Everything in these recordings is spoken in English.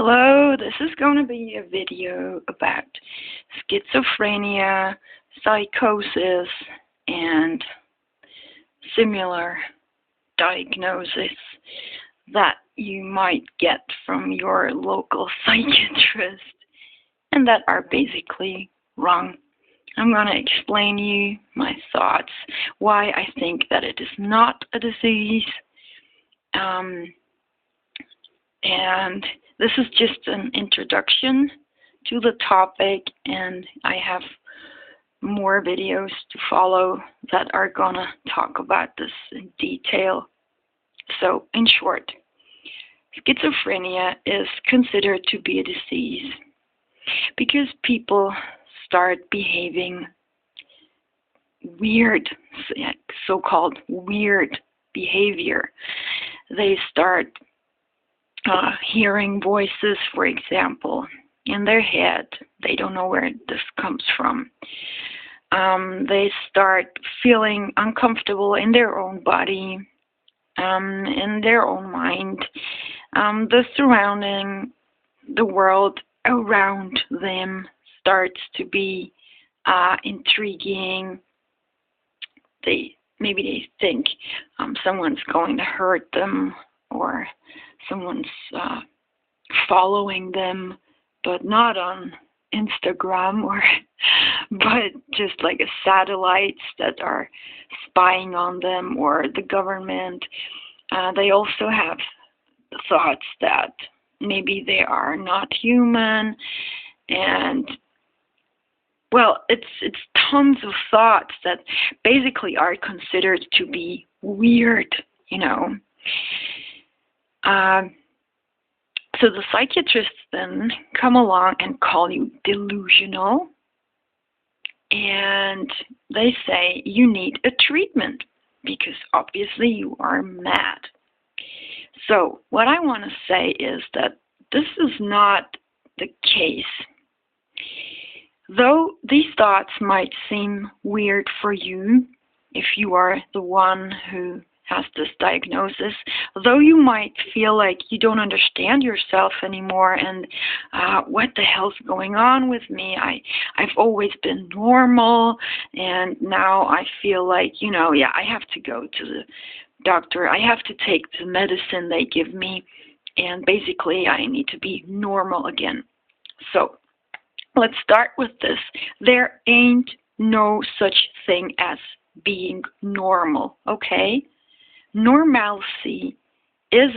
Hello, this is going to be a video about schizophrenia, psychosis, and similar diagnoses that you might get from your local psychiatrist and that are basically wrong. I'm going to explain you my thoughts, why I think that it is not a disease, and this is just an introduction to the topic, and I have more videos to follow that are gonna talk about this in detail. So, in short, schizophrenia is considered to be a disease because people start behaving weird, so-called weird behavior. They start hearing voices, for example, in their head. They don't know where this comes from. They start feeling uncomfortable in their own body, in their own mind. The surrounding, the world around them starts to be intriguing. Maybe they think someone's going to hurt them, or someone's following them, but not on Instagram, but just like satellites that are spying on them, or the government. They also have thoughts that maybe they are not human, and well, it's tons of thoughts that basically are considered to be weird, So the psychiatrists then come along and call you delusional, and they say you need a treatment because obviously you are mad. So what I want to say is that this is not the case. Though these thoughts might seem weird for you if you are the one who has this diagnosis, though you might feel like you don't understand yourself anymore and what the hell's going on with me? I've always been normal, and now I feel like, I have to go to the doctor. I have to take the medicine they give me, and basically I need to be normal again. So let's start with this. There ain't no such thing as being normal, okay? Normalcy is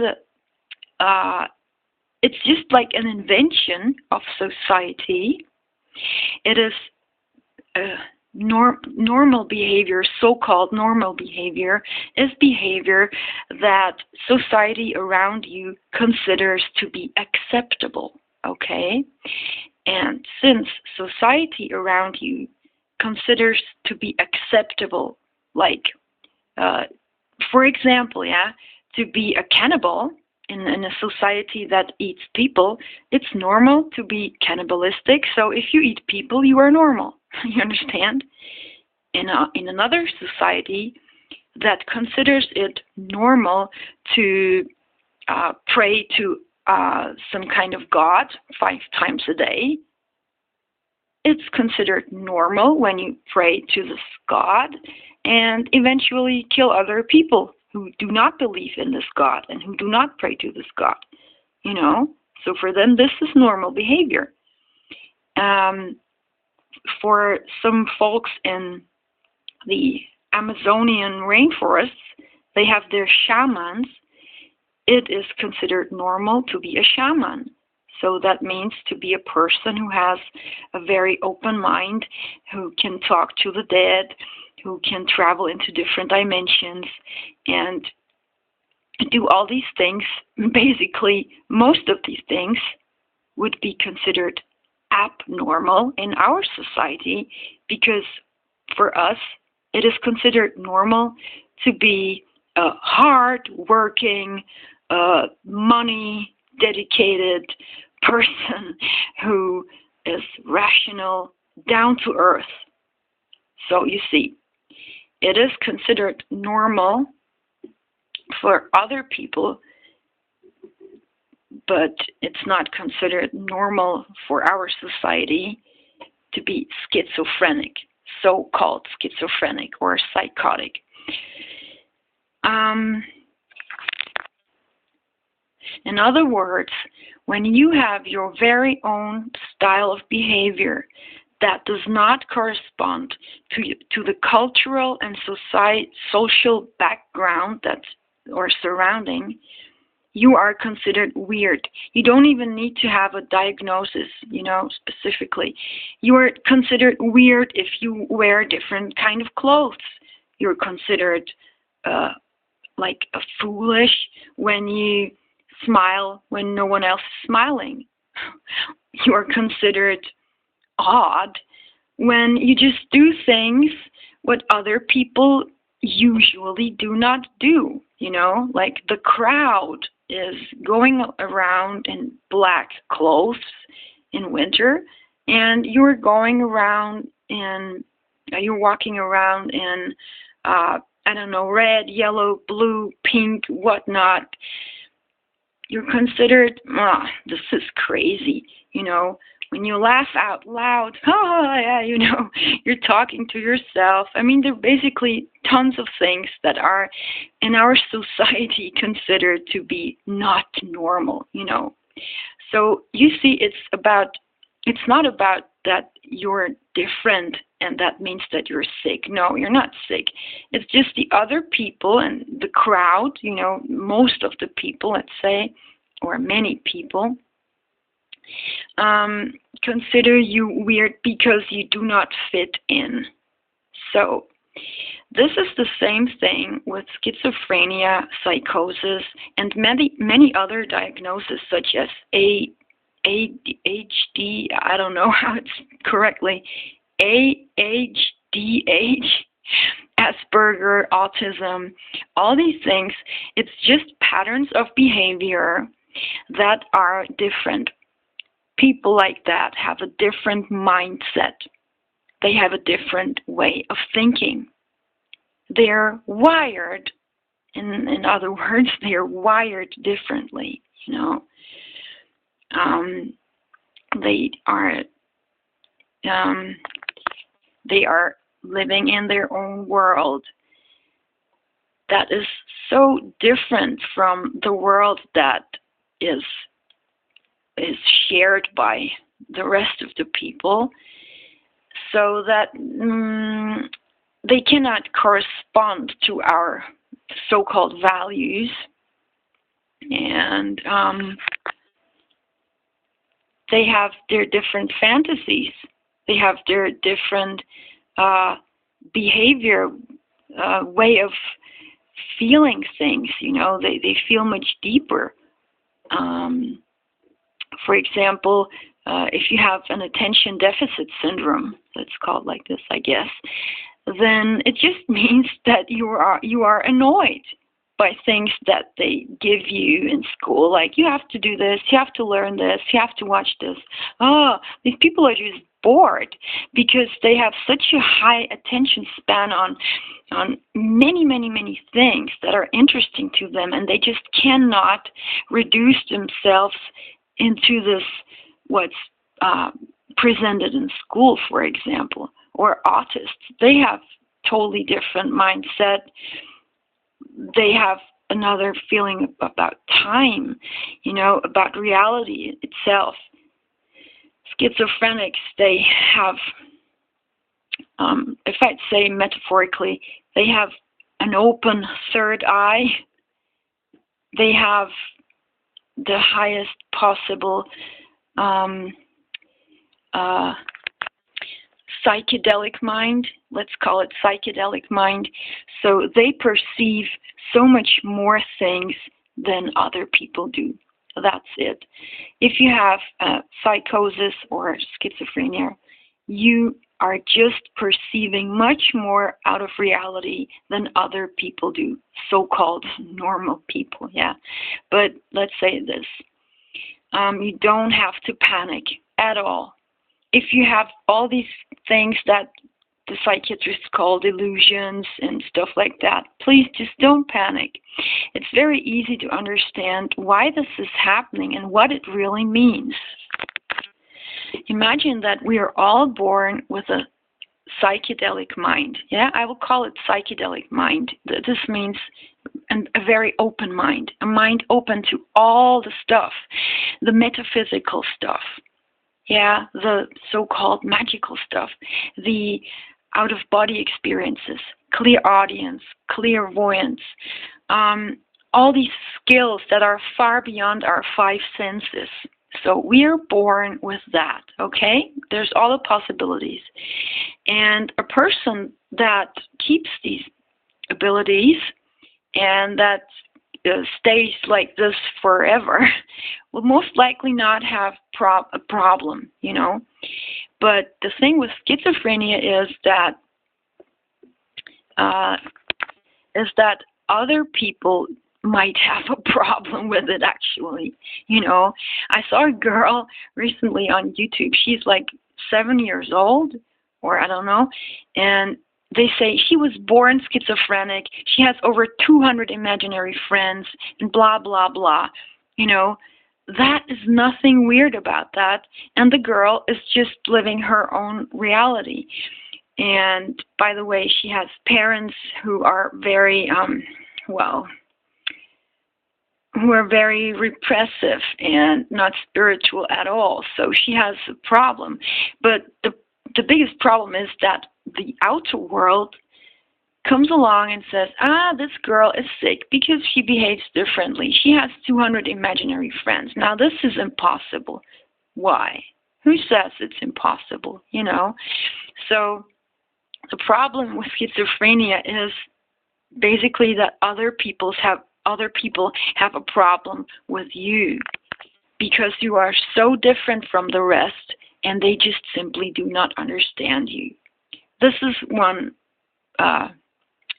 it's just like an invention of society. It is normal behavior, so-called normal behavior, is behavior that society around you considers to be acceptable, okay? And since society around you considers to be acceptable, like for example, to be a cannibal in a society that eats people, it's normal to be cannibalistic. So if you eat people, you are normal. You understand? In another society that considers it normal to pray to some kind of god 5 times a day, it's considered normal when you pray to this god and eventually kill other people who do not believe in this God and who do not pray to this God, So for them, this is normal behavior. For some folks in the Amazonian rainforests, they have their shamans. It is considered normal to be a shaman. So that means to be a person who has a very open mind, who can talk to the dead, who can travel into different dimensions and do all these things. Basically, most of these things would be considered abnormal in our society because for us, it is considered normal to be a hard-working, money-dedicated person who is rational, down to earth. So you see, it is considered normal for other people but it's not considered normal for our society to be schizophrenic, so-called schizophrenic or psychotic. In other words, when you have your very own style of behavior that does not correspond to the cultural and social background or surrounding, you are considered weird. You don't even need to have a diagnosis, specifically. You are considered weird if you wear different kind of clothes. You're considered like foolish when you smile when no one else is smiling. You are considered odd when you just do things what other people usually do not do, like the crowd is going around in black clothes in winter, and you're walking around in red, yellow, blue, pink, whatnot. You're considered, this is crazy, when you laugh out loud, you're talking to yourself. I mean, there are basically tons of things that are in our society considered to be not normal, So you see, it's not about that you're different and that means that you're sick. No, you're not sick. It's just the other people and the crowd, most of the people, let's say, or many people, consider you weird because you do not fit in. So this is the same thing with schizophrenia, psychosis, and many other diagnoses such as ADHD, I don't know how it's correctly, ADHD, Asperger, autism, all these things. It's just patterns of behavior that are different. People like that have a different mindset. They have a different way of thinking. They're wired, in other words, they're wired differently, They are living in their own world that is so different from the world that is shared by the rest of the people, so that they cannot correspond to our so-called values, and they have their different fantasies. They have their different behavior, way of feeling things. They feel much deeper. For example, if you have an attention deficit syndrome, let's call it like this, I guess, then it just means that you are annoyed by things that they give you in school, like you have to do this, you have to learn this, you have to watch this. These people are just bored because they have such a high attention span on many things that are interesting to them, and they just cannot reduce themselves into this what's presented in school, for example. Or autists, they have totally different mindset. They have another feeling about time, about reality itself. Schizophrenics, they have, if I'd say metaphorically, they have an open third eye. They have the highest possible psychedelic mind, let's call it psychedelic mind. So they perceive so much more things than other people do. That's it. If you have psychosis or schizophrenia, you are just perceiving much more out of reality than other people do, so-called normal people, yeah. But let's say this, you don't have to panic at all. If you have all these things that the psychiatrists call delusions and stuff like that. Please just don't panic. It's very easy to understand why this is happening and what it really means. Imagine that we are all born with a psychedelic mind. Yeah, I will call it psychedelic mind. This means a very open mind, a mind open to all the stuff, the metaphysical stuff. Yeah, the so-called magical stuff, the out-of-body experiences, clairaudience, clairvoyance, all these skills that are far beyond our five senses. So we are born with that, okay? There's all the possibilities. And a person that keeps these abilities and that stays like this forever will most likely not have a problem, you know. But the thing with schizophrenia is that other people might have a problem with it, actually. You know, I saw a girl recently on YouTube. She's like 7 years old, or I don't know, and they say she was born schizophrenic. She has over 200 imaginary friends, and blah, blah, blah. You know, that is nothing weird about that. And the girl is just living her own reality. And by the way, she has parents who are very, who are very repressive and not spiritual at all. So she has a problem. But the biggest problem is that the outer world comes along and says, this girl is sick because she behaves differently. She has 200 imaginary friends. Now, this is impossible. Why? Who says it's impossible, you know? So the problem with schizophrenia is basically that other people have a problem with you because you are so different from the rest and they just simply do not understand you. This is one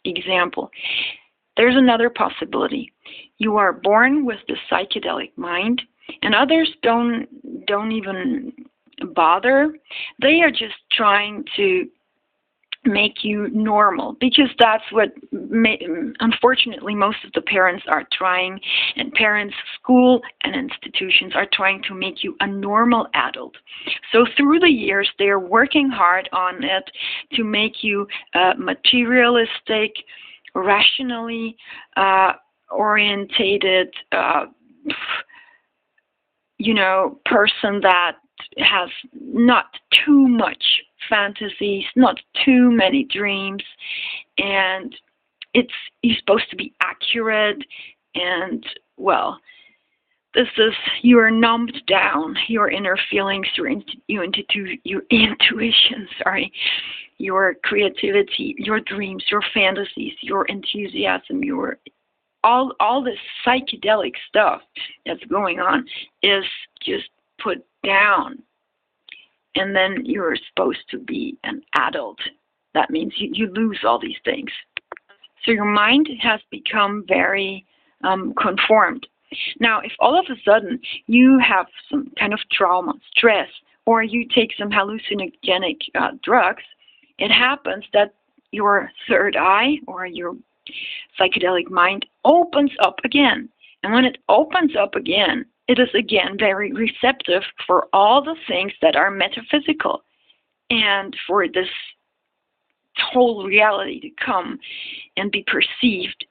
example. There's another possibility. You are born with the psychedelic mind and others don't even bother. They are just trying to make you normal, because that's what unfortunately most of the parents are trying, and parents, school and institutions are trying to make you a normal adult. So through the years they are working hard on it to make you materialistic, rationally orientated, person that has not too much fantasies, not too many dreams, and you're supposed to be accurate, and you're numbed down, your inner feelings, your intuition, your creativity, your dreams, your fantasies, your enthusiasm, all this psychedelic stuff that's going on is just put down. And then you're supposed to be an adult. That means you lose all these things. So your mind has become very conformed. Now, if all of a sudden you have some kind of trauma, stress, or you take some hallucinogenic drugs, it happens that your third eye or your psychedelic mind opens up again. And when it opens up again, it is again very receptive for all the things that are metaphysical and for this whole reality to come and be perceived,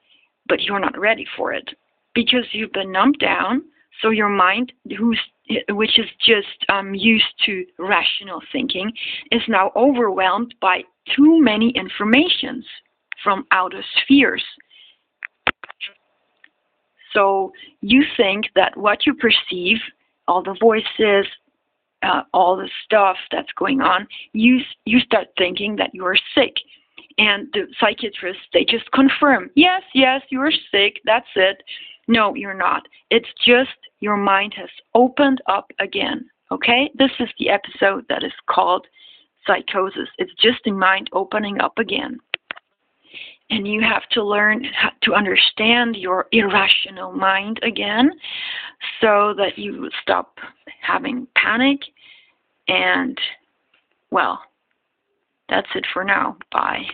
but you're not ready for it because you've been numbed down. So your mind, which is just used to rational thinking, is now overwhelmed by too many informations from outer spheres. So you think that what you perceive, all the voices, all the stuff that's going on, you start thinking that you are sick. And the psychiatrists, they just confirm, yes, you are sick, that's it. No, you're not. It's just your mind has opened up again, okay? This is the episode that is called psychosis. It's just the mind opening up again. And you have to learn to understand your irrational mind again so that you stop having panic and, That's it for now. Bye.